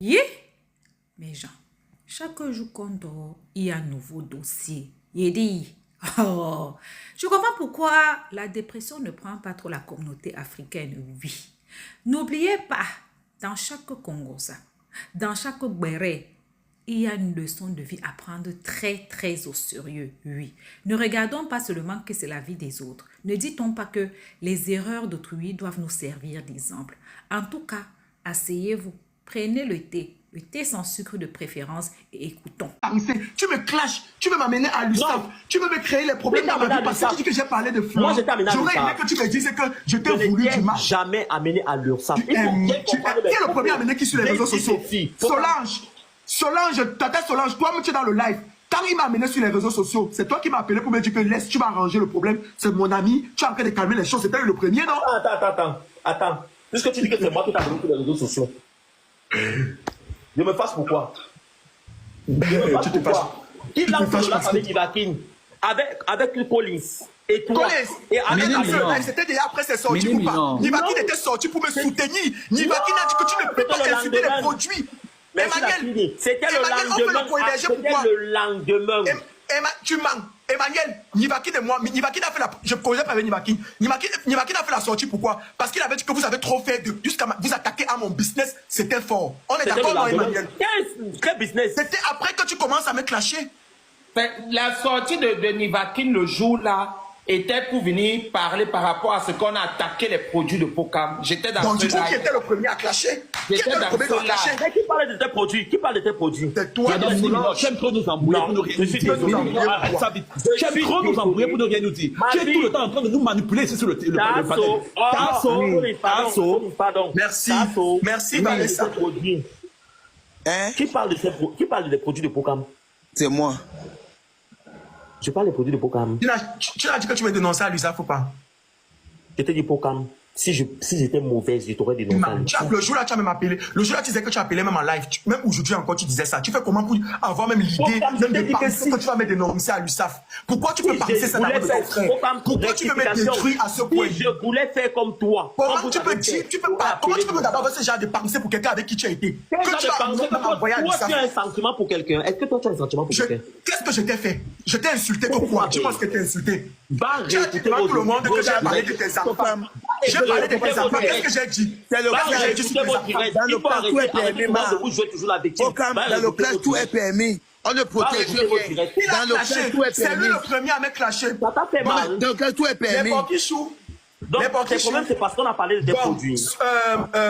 Yeah, mes gens, chaque jour qu'on dort, il y a un nouveau dossier. Il dit, oh, je comprends pourquoi la dépression ne prend pas trop la communauté africaine, oui. N'oubliez pas, dans chaque Congosa, dans chaque Béré, il y a une leçon de vie à prendre très au sérieux, oui. Ne regardons pas seulement que c'est la vie des autres. Ne dit-on pas que les erreurs d'autrui doivent nous servir d'exemple. En tout cas, asseyez-vous, prenez le thé sans sucre de préférence et écoutons. Tu me clashes, tu veux m'amener à l'USAF, tu veux me créer les problèmes dans ma vie parce que tu dis que j'ai parlé de fleurs. Moi, je t'ai amené à l'USAF. J'aurais aimé que tu me dises que je t'ai voulu du mal. Jamais amené à l'URSSAF. Tu es le premier amené qui sur les réseaux sociaux. Solange, tata Solange, toi-même tu es dans le live. Quand il m'a amené sur les réseaux sociaux, c'est toi qui m'as appelé pour me dire que laisse, tu vas arranger le problème. C'est mon ami, tu es en train de calmer les choses. C'était le premier, non? Attends. Puisque tu dis que c'est moi qui t'ai amené sur les réseaux sociaux. Je me fasse pourquoi? Tu te fâches. Qui lance le lac avec Ivakin? Avec Collins. Et toi. Et avec c'était déjà après ses sorties ou pas? Nivakin était sorti pour me soutenir. Nivakin a dit que tu ne peux pas insulter les produits. Emmanuel, c'était le lendemain. Tu mens. Emmanuel, Nivakin et moi, Nivakin a fait la... Je ne connais pas avec Nivakin. Nivakin a fait la sortie, pourquoi? Parce qu'il avait dit que vous avez trop fait jusqu'à vous attaquer à mon business, c'était fort. On est d'accord, non, Emmanuel? Quel business? C'était après que tu commences à me clasher. La sortie de Nivakin le jour-là était pour venir parler par rapport à ce qu'on a attaqué les produits de Pokam. J'étais dans donc, ce du coup, qui était le premier à clasher? Qui était le premier à clasher? Mais qui parle de tes produits? C'est toi, j'aime trop nous embrouiller pour ne rien nous dire. Arrête ça vite. J'aime trop nous embrouiller pour ne rien nous dire. Tu es tout le temps en train de nous manipuler ici sur le Pardon. Merci, Vanessa. Qui parle des produits de Pokam? C'est moi. Je parle des produits de Pokam. Tu as dit que tu m'as dénoncé à l'USAF ou pas? Je t'ai dit Pokam. Si j'étais mauvaise, je t'aurais dénoncé. Le jour-là, tu as même appelé. Le jour-là, tu disais que tu appelais même en live. Même aujourd'hui encore, tu disais ça. Tu fais comment pour avoir même l'idée même de penser que tu vas me dénoncer à l'USAF? Pourquoi tu peux penser ça d'abord de ton frère? Pourquoi tu peux me détruire à ce point? Je voulais faire comme toi. Comment tu peux dire, comment tu peux d'abord avoir ce genre de pensée pour quelqu'un avec qui tu as été? Que tu vas m'envoyer à l'USAF? Toi, tu as un sentiment pour quelqu'un. Est-ce que toi, tu as un sentiment pour quelqu'un? Qu'est-ce que je t'ai fait? Je t'ai insulté que quoi? Tu penses que t'es insulté? Tu as dit devant tout le monde que j'ai parlé de tes enfants. J'ai parlé de tes enfants. Qu'est-ce que j'ai dit? C'est le Dans le plan, tout est permis. Vous jouez toujours la victime. Dans le plan, tout est permis. On ne protège rien. Dans le plan, tout est c'est lui permis. le premier à me clasher. Ça t'a fait mal. Dans le plan, tout est Les permis. porquichous. Donc, le problème, c'est parce qu'on a parlé de tes produits.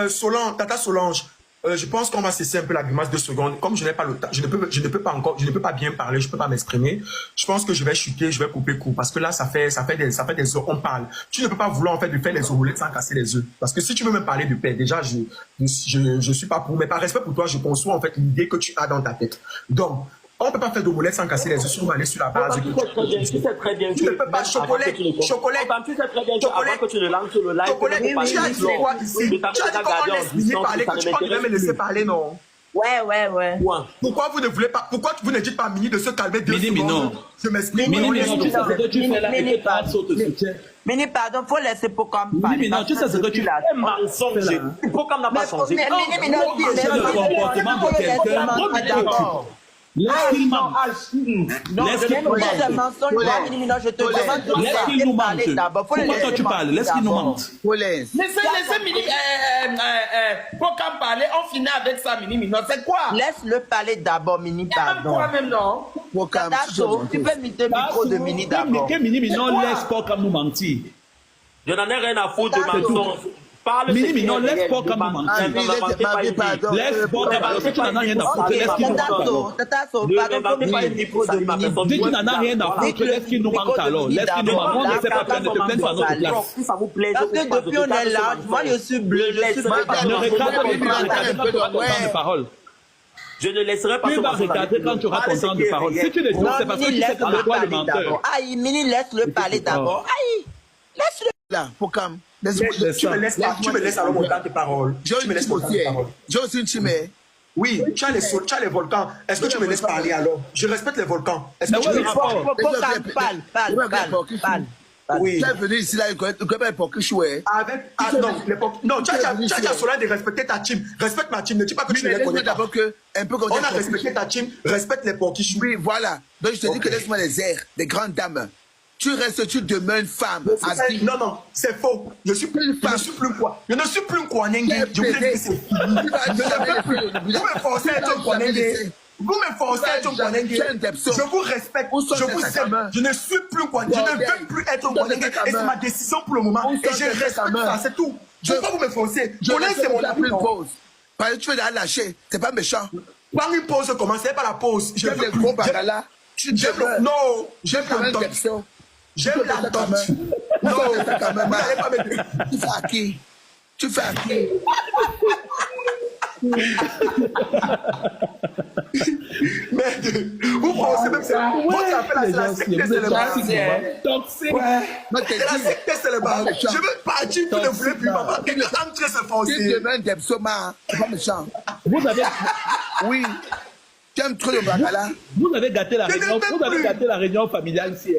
Solange, Tata Solange, je pense qu'on va cesser un peu la grimace 2 secondes. Comme je n'ai pas le temps, je ne peux pas bien parler, je ne peux pas m'exprimer. Je pense que je vais chuter, je vais couper court parce que là, ça fait des heures, on parle. Tu ne peux pas vouloir en fait de faire les omelettes sans casser les œufs. Parce que si tu veux me parler de paix, déjà, je suis pas pour, mais par respect pour toi, je conçois en fait l'idée que tu as dans ta tête. Donc, on ne peut pas faire d'omelette sans casser les œufs si on va aller sur la base. Tu sais très bien tu ne peux pas chocolat. Tu sais très bien que avant que tu ne lances sur le live, tu as dit quoi ici? Tu as dit qu'on laisse Mini parler, que tu vas me laisser parler, non? Ouais. Pourquoi vous ne voulez pas, pourquoi vous ne dites pas à Mini de se calmer 2 secondes? non. Je m'explique. Mini, tu sais ce que tu fais là et que tu sautes de soutien. Mini, pardon, faut laisser Pokam parler. Mini, non, tu sais ce que tu fais. un mensonge. Pokam n'a pas changé. Mais Mini, C'est le comportement de quelqu'un. Laisse-qu'il mente. Laisse-qu'il nous mente. Pourquoi toi tu parles? Laisse-qu'il nous mente. Laissez Mini Pokam parler, on finit avec ça, Mini. C'est quoi? Laisse-le parler d'abord, Mini, pardon. Quoi même, non? Tu peux muter le micro de Mini d'abord. Que Mini, non, laisse pas comme nous mentir. Je n'en ai rien à foutre de mensonge. Mini, non, laisse pas comme nous mentir. Laisse pas comme parce que tu n'en as rien à foutre. Laisse-qu'il nous mente. Dis que tu n'en as rien à foutre. Laisse-qu'il nous mente alors. Laisse-qu'il nous mente. On ne sait pas plaindre à notre place. Si ça vous plaît, Parce que depuis on est là, moi je suis bleu, je suis Ne regarde pas quand tu auras ton temps de parole. je ne laisserai pas Tu vas regarder quand tu auras ton temps de parole. Si tu le dis, c'est parce que tu sais que c'est toi le menteur. Aïe, Mini, laisse-le parler d'abord. Aïe, laisse-le. Là, Pokam. Tu me laisses alors mon temps de parole. Tu me laisses mon temps de parole. J'ai aussi une chimère. Oui, tu as les volcans. Est-ce que tu me laisses parler alors? Je respecte les volcans. Est-ce que tu me laisses parler? Pokam, parle. Oui. Tu es venu ici, là, il connaît pas l'époque chouette. Avec. Ah, non, tu as cela de respecter ta team. Respecte ma team. Ne dis pas que tu ne les connais pas. D'abord que, un peu comme on a respecté ta team. Respecte les porquichous. Oui, voilà. Donc je te dis que laisse-moi les airs, des grandes dames. Tu restes, tu demeures une femme. Non, c'est faux. Je ne suis plus quoi. Je ne suis plus quoi. Je vous dis que c'est fini. Vous me forcez à être quoi. Vous me forcez à être quoi. Je vous respecte. Je vous aime. Je ne suis plus quoi. Je ne veux plus être quoi. Et c'est ma décision pour le moment. Et je respecte ça. C'est tout. Pourquoi vous me forcez? Colin, c'est mon ami. Parce que tu veux la lâcher. C'est pas méchant. Prends une pause, commencez pas la pause. Je veux gros bagala. Non, j'aime l'entente. J'aime l'entente. Non, vous n'allez pas me... Tu fais à qui? Tu fais à qui? Merde, vous pensez même que c'est la secte des célébats. Toxique. C'est la secte des célébats. Je veux partir, vous ne voulez plus. Maman, quelqu'un entre se forcer. Tu demandes des psaumas, c'est pas méchant. Vous avez... Oui. Tu aimes trop le bagala. Vous avez gâté la réunion. Vous avez gâté la réunion familiale ici.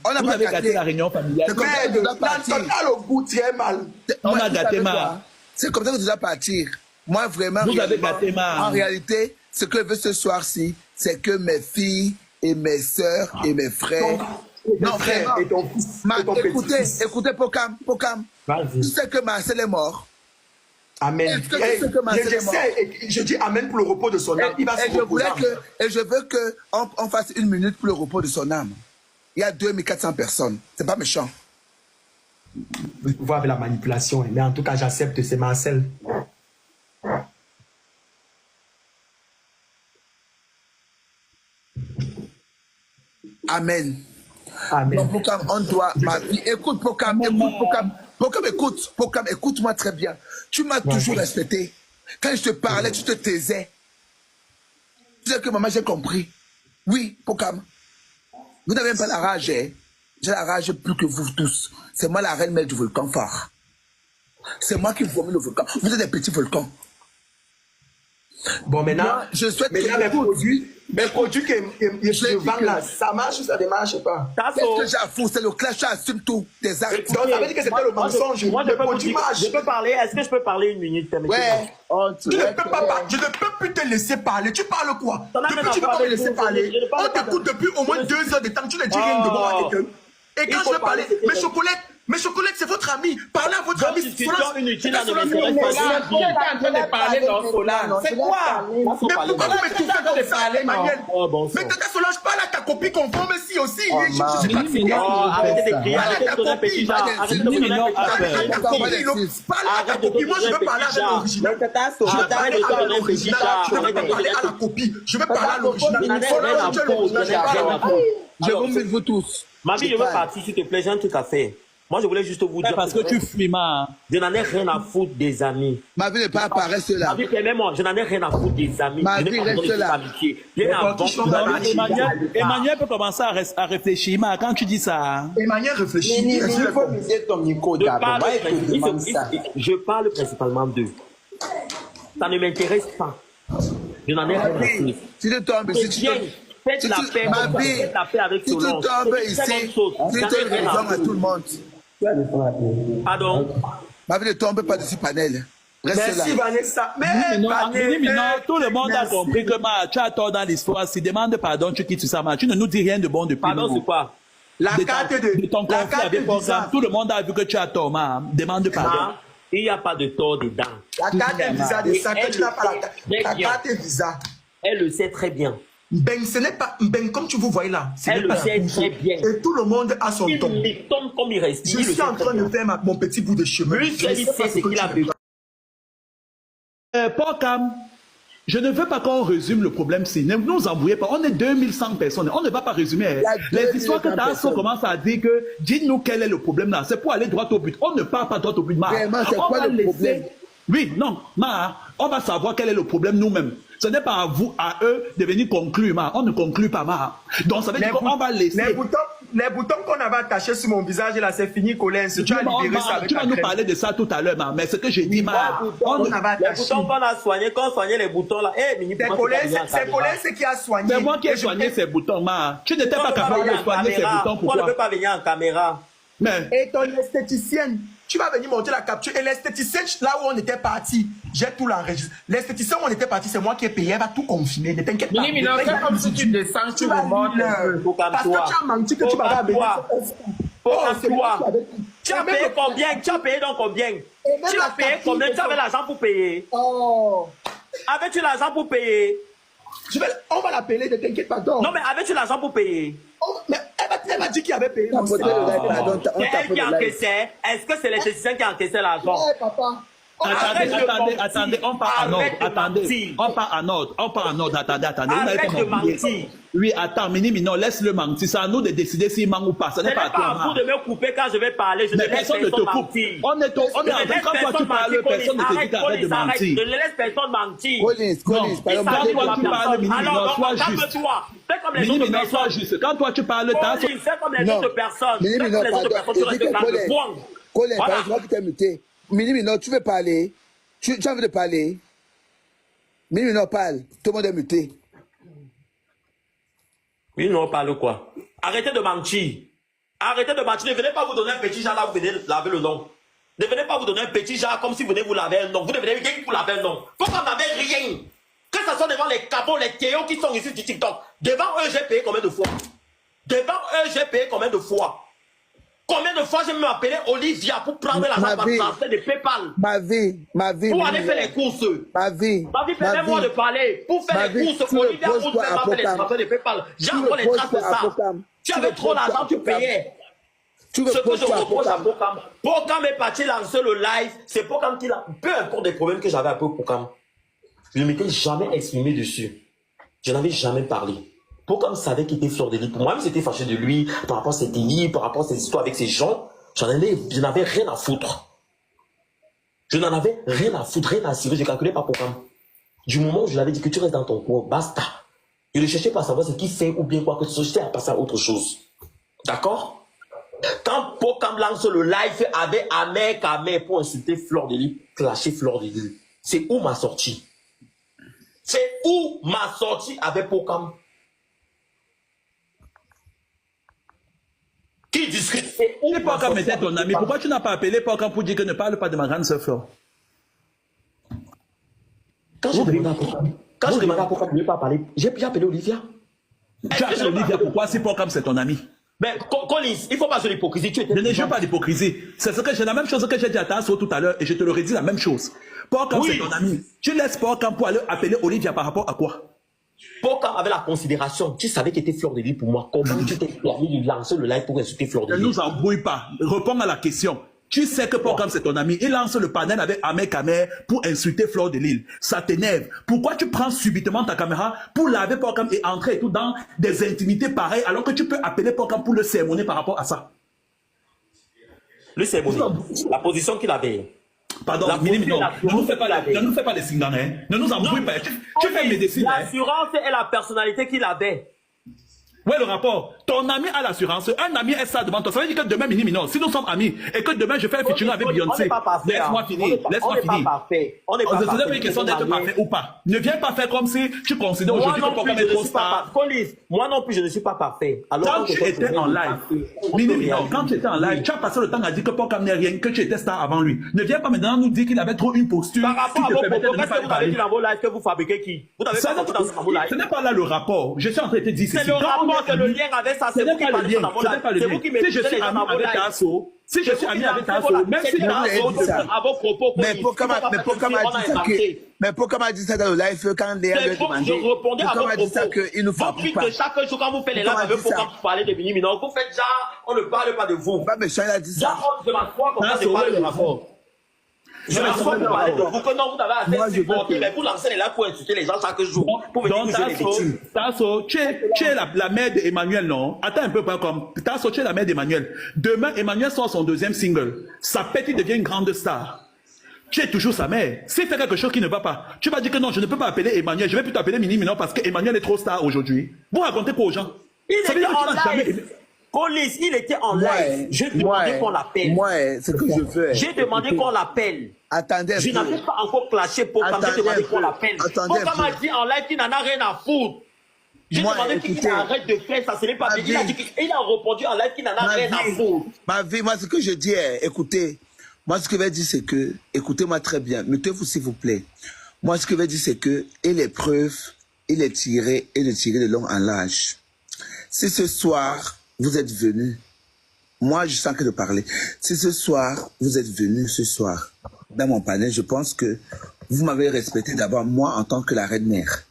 On n'a vous pas avez gâté la réunion familiale. Merde, l'entente a le goût très mal. On a gâté ma. C'est comme ça que tu dois partir. Moi, vraiment, vous avez gâté ma. En réalité, ce que je veux ce soir-ci, c'est que mes filles et mes sœurs et mes frères. Non, frère, et ton fils. Écoutez, Pokam. Tu sais que Marcel est mort. Amen. Je dis Amen pour le repos de son âme. Il va se reposer. Et je veux qu'on fasse 1 minute pour le repos de son âme. Il y a 2400 personnes. C'est pas méchant. Vous pouvez avec la manipulation. Mais en tout cas, j'accepte, c'est Marcel. Amen. Amen. Donc, Pokam, on doit... Écoute, Pokam, écoute-moi très bien. Tu m'as toujours respecté. Quand je te parlais, tu te taisais. Tu sais que maman, j'ai compris. Oui, Pokam. Vous n'avez pas la rage, hein? J'ai la rage plus que vous tous. C'est moi la reine mère du volcan phare. C'est moi qui vomit le volcan. Vous êtes des petits volcans. Bon, maintenant, moi, je souhaite mes produits que je vends là, ça marche ou ça ne marche pas? Qu'est-ce que j'avoue? C'est le clash, j'assume tout. Des actes. Donc, ça veut dire que c'était le mensonge. Moi, je peux parler. Est-ce que je peux parler 1 minute? Ouais. Je ne peux plus te laisser parler. Tu parles quoi? Depuis tu ne peux pas me laisser parler. On t'écoute depuis au moins 2 heures de temps. Tu ne dis rien de bon à quelqu'un. Et quand je vais parler, mes chocolates, c'est votre ami. Parlez à votre ami. Discussion inutile, ça ne m'intéresse Solange, tu es en train de parler dans Solange. C'est quoi? Mais pourquoi vous m'étouffez comme ça, Emmanuel? Mais Tata Solange, parle à ta copine conforme ici aussi. Je suis pas fini. Arrêtez d'écrire, arrêtez de donner un petit genre. Arrêtez de donner un petit genre. Parle à ta copine. Moi, je veux parler avec l'original. Je veux parler à l'original. Je veux pas parler à la copie. Je veux parler à l'original. Je vous mets vous tous. Ma vie, je veux partir, s'il te plaît, j'ai un truc à faire. Moi, je voulais juste vous dire. Parce que tu fumes, je n'en ai rien à foutre des amis. Ma vie n'est pas apparaître cela. Ma vie, permets-moi, je n'en ai rien à foutre des amis. Ma vie reste là. Emmanuel peut commencer à réfléchir, mais quand tu dis ça. Emmanuel réfléchit. Il faut miser ton micro d'abord. Je parle principalement d'eux. Ça ne m'intéresse pas. Je n'en ai rien à foutre. Si tu tombes ici, faites la paix avec si tu tombes ici, tu te raison à tout le monde. Pardon? Ma vie ne tombe pas de ce panel. Merci Vanessa. Mais tout le monde a compris que tu as tort dans l'histoire. Si demande pardon, tu quittes ça. Tu ne nous dis rien de bon depuis. Pardon, c'est quoi? La carte de ton conflit avec Pokam. Tout le monde a vu que tu as tort, demande pardon. Il n'y a pas de tort dedans. La carte est visa de ça, que tu n'as pas la carte. La carte est visa. Elle le sait très bien. Ben, ce n'est pas. Ben, comme tu vous voyez là. Elle le sait très bien. Et tout le monde a son ton. Il tombe comme il reste. Je suis en train de faire mon petit bout de chemin. Lui, il sait ce qu'il a besoin. Pokam, je ne veux pas qu'on résume le problème. Ne nous embrouillez pas. On est 2100 personnes. On ne va pas résumer. Les histoires que Tasso commence à dire que dites-nous quel est le problème là. C'est pour aller droit au but. On ne part pas droit au but. Vraiment, c'est quoi le problème? Oui, non. On va savoir quel est le problème nous-mêmes. Ce n'est pas à vous, à eux, de venir conclure, on ne conclut pas, Donc, ça veut dire qu'on va laisser... Les boutons qu'on avait attachés sur mon visage, là, c'est fini, Colin. Si tu as libéré ça avec tu vas nous parler de ça tout à l'heure, mais ce que j'ai dit, les boutons qu'on a soignés, quand on soignait les boutons, là, c'est Colin qui a soigné. C'est moi qui ai soigné ces boutons, Tu n'étais pas capable de soigner ces boutons, pourquoi? On ne peut pas venir en caméra. Mais... Et ton esthéticienne, tu vas venir monter la capture. Et l'esthéticienne, là où on était parti, j'ai tout l'enregistré. L'esthéticienne où on était parti, c'est moi qui ai payé. Elle va tout confirmer. Ne t'inquiète pas. Minimino, c'est comme si tu descends, tu vas me montres. parce que tu as menti que tu m'avais amené. Tu as payé combien? Tu as payé donc combien? Tu as payé combien? Tu avais l'argent pour payer? Oh. Avais-tu l'argent pour payer? On va l'appeler, ne t'inquiète pas. Donc. Non, mais avais-tu l'argent pour payer? Mais elle m'a dit qu'il avait payé. C'est elle qui encaissait. Est-ce que c'est l'esthéticien qui encaissait l'argent? Ouais, papa. Attendez, on part en ordre. Attendez, on part en ordre. Attendez. Arrête de mentir. Oui, attends, Minimino, laisse-le mentir. C'est à nous de décider s'il ment ou pas. Ce n'est pas à toi. À vous de me couper quand je vais parler. Je ne laisse personne mentir. On est en train, quand toi tu parles, personne ne te dit d'arrêter de mentir. Je ne laisse personne mentir. Collins, Quand toi tu parles, Minimino, sois juste. Fais comme les autres Minimino, sois personnes. juste. Quand toi tu parles, Fais comme les autres personnes. Fais comme les autres personnes. Tu restes dans le point. Colin, c'est moi qui t'ai muté. Minimino, tu veux parler? Tu as envie de parler? Minimino, parle. Tout le monde est muté. Oui, non, parle quoi? Arrêtez de mentir. Arrêtez de mentir. Ne venez pas vous donner un petit genre là, vous venez laver le nom. Ne venez pas vous donner un petit genre comme si vous venez vous laver un nom. Vous ne venez rien pour laver un nom. Pourquoi vous n'avez rien? Que ce soit devant les cabots, les théos qui sont ici du TikTok. Devant eux, j'ai payé combien de fois? Devant eux, j'ai payé combien de fois? Combien de fois j'ai même appelé Olivia pour prendre l'argent par transfert de PayPal? Ma vie. Pour aller faire les courses. Ma vie, permets-moi de parler. Pour faire les courses, Olivia pour faire les transferts de PayPal. J'ai encore les traces de ça. Tu avais trop d'argent, tu payais. Ce que je reproche à Pokam. Pokam est parti lancer le live. C'est Pokam qui l'a. Peu importe des problèmes que j'avais un peu Pokam. Je ne m'étais jamais exprimé dessus. Je n'avais jamais parlé. Pokam savait qu'il était fleur de lis. Pour moi, même c'était fâché de lui par rapport à ses délits, par rapport à ses histoires avec ses gens. Je n'avais rien à foutre. Je n'en avais rien à foutre, rien à cirer. Je calculais pas Pokam. Du moment où je l'avais dit que tu restes dans ton coin, basta. Je ne cherchais pas à savoir ce qu'il fait ou bien quoi que ce soit. J'étais à passer à autre chose. D'accord? Quand Pokam lance le live avec Amer pour insulter Fleur de lis, clasher Fleur de lis, c'est où ma sortie? C'est où ma sortie avec Pokam? Qui discute? Si Pokam était ton ami, pourquoi tu n'as pas appelé Pokam pour dire que ne parle pas de ma grande sœur Flore? Quand je demande à Pokam, je ne pas parler. J'ai appelé Olivia. Tu as appelé Olivia, pourquoi si Pokam c'est ton ami? Mais Collins, il ne faut pas jouer l'hypocrisie. Je ne joue pas d'hypocrisie. C'est ce que j'ai la même chose que j'ai dit à Tasso tout à l'heure et je te le redis la même chose. Pokam c'est ton ami. Tu laisses Pokam pour aller appeler Olivia par rapport à quoi? Pokam avait la considération. Tu savais qu'il était Fleur de lis pour moi. Comment tu t'es permis de lancer le live pour insulter Fleur de lis? Ne nous embrouille pas. Réponds à la question. Tu sais que Pokam c'est ton ami. Il lance le panel avec Ahmed Kamer pour insulter Fleur de Lille. Ça t'énerve. Pourquoi tu prends subitement ta caméra pour laver Pokam et entrer et tout dans des intimités pareilles alors que tu peux appeler Pokam pour le sermonner par rapport à ça? Le sermonner. La position qu'il avait. Pardon, Minimino, ne nous fais pas les signes, hein. Ne nous embrouille pas. Tu fais médecine. L'assurance et la personnalité qu'il avait. Ouais, le rapport. Ton ami a l'assurance. Un ami est ça devant toi. Ça veut dire que demain, Minimino, si nous sommes amis et que demain je fais un featuring avec Beyoncé, laisse-moi finir. Laisse-moi finir. On n'est pas parfait. C'est pas une question d'être parfait ou pas. Ne viens pas faire comme si tu considères aujourd'hui que Pokam est trop star. Moi non plus, je ne suis pas parfait. Quand tu étais en live, Minimino, quand tu étais en live, tu as passé le temps à dire que Pokam n'est rien, que tu étais star avant lui. Ne viens pas maintenant nous dire qu'il avait trop une posture. Par rapport à vos propos, qu'est-ce que vous avez dit dans vos lives que vous fabriquez qui? Vous n'avez pas compris dans vos lives. Ce n'est pas là le rapport. Je suis en train de te dire c'est le rapport que le lien avec ça. C'est vous qui parlez dans vos lives. C'est vous qui mettez les gens dans vos lives. Si je suis ami avec Tasso, même si Tasso à vos propos, mais Pokam a dit ça dans le live quand Léa lui a demandé. Je répondais à vos propos. Pokam a dit ça qu'il ne faut pas. Que chaque jour quand vous faites les lives avec Pokam pour parler de Minimino, vous faites genre, on ne parle pas de vous. Pas méchant, il a dit ça. Je m'assois comme ça, je parle de rapport. Je m'assois pour parler de vous, que non, vous avez assez supporté, mais vous lancez les lives pour insulter les gens chaque jour. Pour venir nous jouer les bêtises. Tasso, tu es la mère d'Emmanuel, non? Attends un peu, comme Tasso, tu es la mère d'Emmanuel. Demain, Emmanuel sort son deuxième single. Sa petite devient une grande star. Tu es toujours sa mère. S'il fait quelque chose qui ne va pas, tu vas dire que non, je ne peux pas appeler Emmanuel, je vais plutôt appeler Minimino parce qu'Emmanuel est trop star aujourd'hui. Vous racontez quoi aux gens? Il était en live. Police, il était en live. J'ai demandé qu'on l'appelle. Moi, ce que je veux. J'ai demandé qu'on l'appelle. Attendez. Je n'avais pas encore clashé Pokam. J'ai demandé qu'on l'appelle. Pokam a dit en live qu'il n'en a rien à foutre. J'ai demandé qu'il arrête de faire ça, ce n'est pas bien. Il a répondu en live qu'il n'en a rien à foutre. Ma vie, moi, ce que je dis, écoutez, moi, ce que je vais dire, c'est que, écoutez-moi très bien, mettez-vous s'il vous plaît. Moi, ce que je vais dire, c'est que, et les preuves, il est tiré de long en large. Si ce soir, vous êtes venus, moi, je sens que de parler. Si ce soir, vous êtes venus ce soir, dans mon panel, je pense que vous m'avez respecté d'abord, moi, en tant que la reine mère.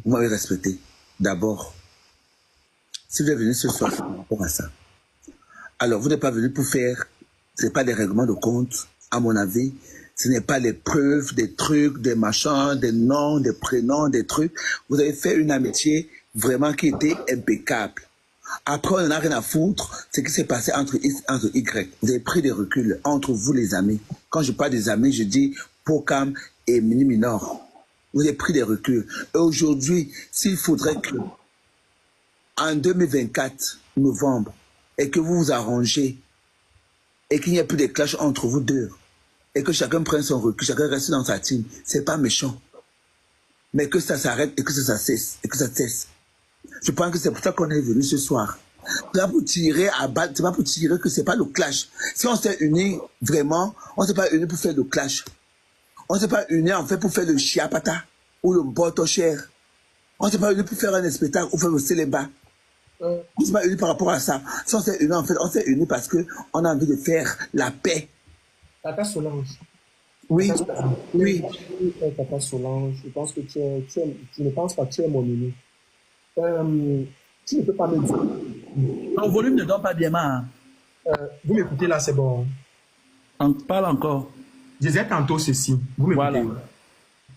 Vous m'avez respecté d'abord. Si vous êtes venus ce soir, par rapport à ça. Alors, vous n'êtes pas venu pour faire, ce n'est pas des règlements de compte, à mon avis. Ce n'est pas les preuves, des trucs, des machins, des noms, des prénoms, des trucs. Vous avez fait une amitié vraiment qui était impeccable. Après, on n'en a rien à foutre. Ce qui s'est passé entre X, entre Y. Vous avez pris des reculs entre vous, les amis. Quand je parle des amis, je dis Pokam et Mini Minor. Vous avez pris des reculs. Et aujourd'hui, s'il faudrait que, en 2024, novembre, et que vous vous arrangez, et qu'il n'y ait plus de clash entre vous deux, et que chacun prenne son recul, chacun reste dans sa team, c'est pas méchant. Mais que ça s'arrête et que ça cesse, et que ça cesse. Je pense que c'est pour ça qu'on est venu ce soir. C'est pas pour tirer à balle, c'est pas pour tirer que c'est pas le clash. Si on s'est unis vraiment, on s'est pas unis pour faire le clash. On s'est pas unis en fait pour faire le chiapata ou le boto cher. On s'est pas unis pour faire un spectacle ou faire le célébat. On s'est pas unis par rapport à ça. Si on s'est unis en fait, on s'est unis parce que on a envie de faire la paix. Tata Solange. Oui, oui. Tata Solange, je pense que tu ne penses pas que tu es mon ami. Tu ne peux pas me dire. Ton volume ne donne pas bien mal. Vous m'écoutez là, c'est bon. On parle encore. Je disais tantôt ceci. Vous m'écoutez. Voilà.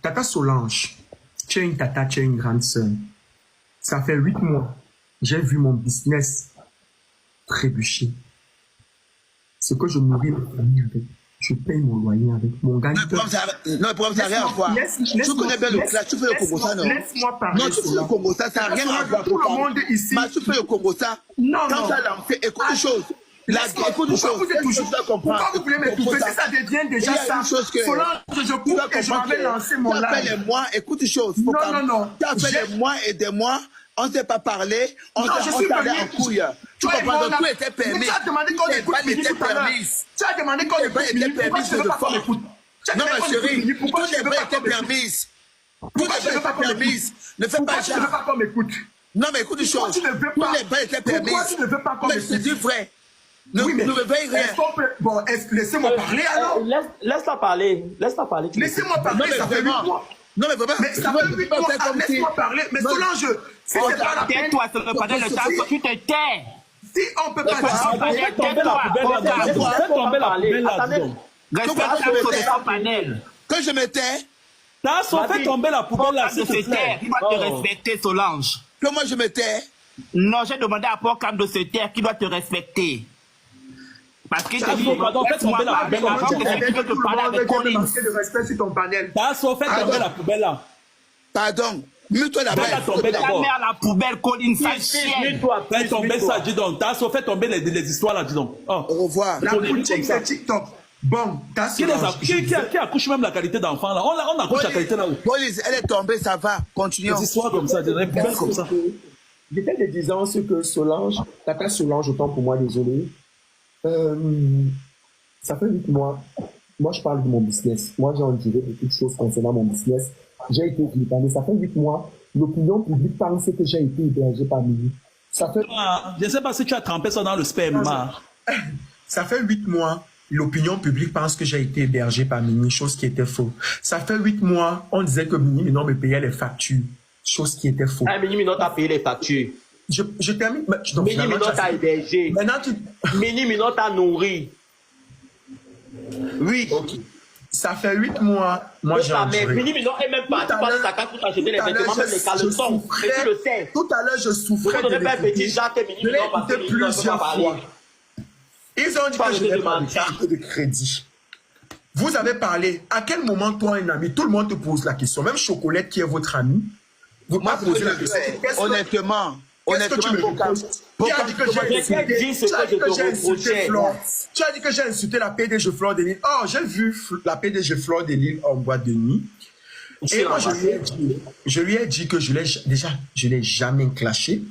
Tata Solange, tu es une tata, tu es une grande sœur. Ça fait 8 mois. J'ai vu mon business trébucher. Ce que je nourris ma famille avec. Je paye mon loyer avec mon gagne. Non, le problème, ça n'a rien à voir. Tu connais bien le clash, tu fais le Congo ça, non? Laisse-moi parler. Non, tu fais le Congo ça, ça n'a rien à voir. Tout le monde ici. Tu fais le Congo ça. Non, quand ça l'a fait, écoute une chose. Écoute une chose. Pourquoi vous voulez m'étouffer si ça devient déjà ça? Solange, je coupe et je m'avais lancé mon live. Tu as fait les mois, écoute une chose. Non. Tu as fait des mois et des mois. On ne s'est pas parlé, on t'allait en couille. Tu comprends, donc tout était permis. Tu as demandé qu'on écoute Mini tout à l'heure. Tu as demandé qu'on écoute Mini. Pourquoi tu ne veux pas qu'on écoute? Non, ma chérie, toutes les vraies étaient permises. Toutes les vraies étaient permises. Ne fais pas ça. Pourquoi tu ne veux pas qu'on m'écoute? Non, mais écoute une chose. Toutes les vraies étaient permises. Pourquoi tu ne veux pas qu'on m'écoute? Mais c'est du vrai. Ne réveille rien. Bon, laissez-moi parler alors. Laisse-la parler. Laisse-la parler. Laissez-moi parler, ça fait 8 mois. Non, mais vraiment, mais ça fait 8 mois, laisse-moi parler. Mais Solange, si c'est pas la peine... Tais-toi, c'est le panel de temps, tu te tais. Si on peut pas dire... Fais tomber la poubelle là-dedans. Respecte son panel. Que je me tais. Tasso, fais tomber la poubelle là, s'il te plaît. Il doit te respecter, Solange. Que moi je me tais. Non, j'ai demandé à Pokam de se taire, qui doit te respecter. Parce que fais tomber la poubelle là. de respect sur ton panel. Tasso, fais tomber la poubelle là. Pardon. Mets-toi là-bas. Fais tomber à la poubelle, Colline, ça chienne. Fais tomber ça, dis donc. Tasso, fais tomber les histoires là, dis donc. Au revoir. La boutique, c'est TikTok. Bon, qui accouche même la qualité d'enfant là? On accouche la qualité là où? Police, elle est tombée, ça va. Continuons. Des histoires comme ça, des poubelles comme ça. J'étais de disant ce que Solange, Tata Solange, autant pour moi, désolé. Ça fait 8 mois. Moi, je parle de mon business. Moi, j'ai en diré beaucoup de choses concernant mon business. J'ai été vilipendé. Ça fait 8 mois. L'opinion publique pense que j'ai été hébergé par Mini. Ça fait... je ne sais pas si tu as trempé ça dans le sperme. Ça fait 8 mois. L'opinion publique pense que j'ai été hébergé par Mini, chose qui était faux. Ça fait 8 mois, on disait que Mini Minot me payait les factures, chose qui était faux. Ah, Mini Minot a payé les factures. Je termine. Mini Minot t'a hébergé. Mini Minot t'a nourri. Oui. Okay. Ça fait 8 mois. Moi, j'ai enduré. Mini Minot est même parti par sa carte pour t'acheter les vêtements, même les caleçons. Et tu le sais. Tout à l'heure, je souffrais de l'écouter. Je l'ai écouté plusieurs fois. Ils ont dit que je n'ai pas de carte de crédit. Vous avez parlé. À quel moment, toi, un ami, tout le monde te pose la question. Même Chocolette, qui est votre ami, vous m'avez posé la question. Honnêtement, qui a dit que j'ai insulté Flore? Tu as dit que j'ai insulté la PDG Flore de Lille. Oh, j'ai vu la PDG Flore de Lille en boîte de nuit. Et moi, je lui ai dit que je l'ai jamais clashé.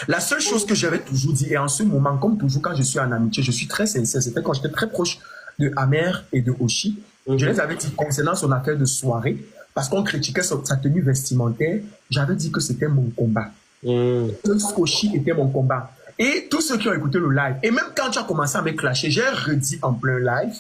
La seule chose que j'avais toujours dit, et en ce moment, comme toujours quand je suis en amitié, je suis très sincère, c'était quand j'étais très proche de Amer et de Oshi, je les avais dit concernant son affaire de soirée, parce qu'on critiquait sa tenue vestimentaire, j'avais dit que c'était mon combat. Que Oshi était mon combat. Et tous ceux qui ont écouté le live, et même quand tu as commencé à me clasher, j'ai redit en plein live,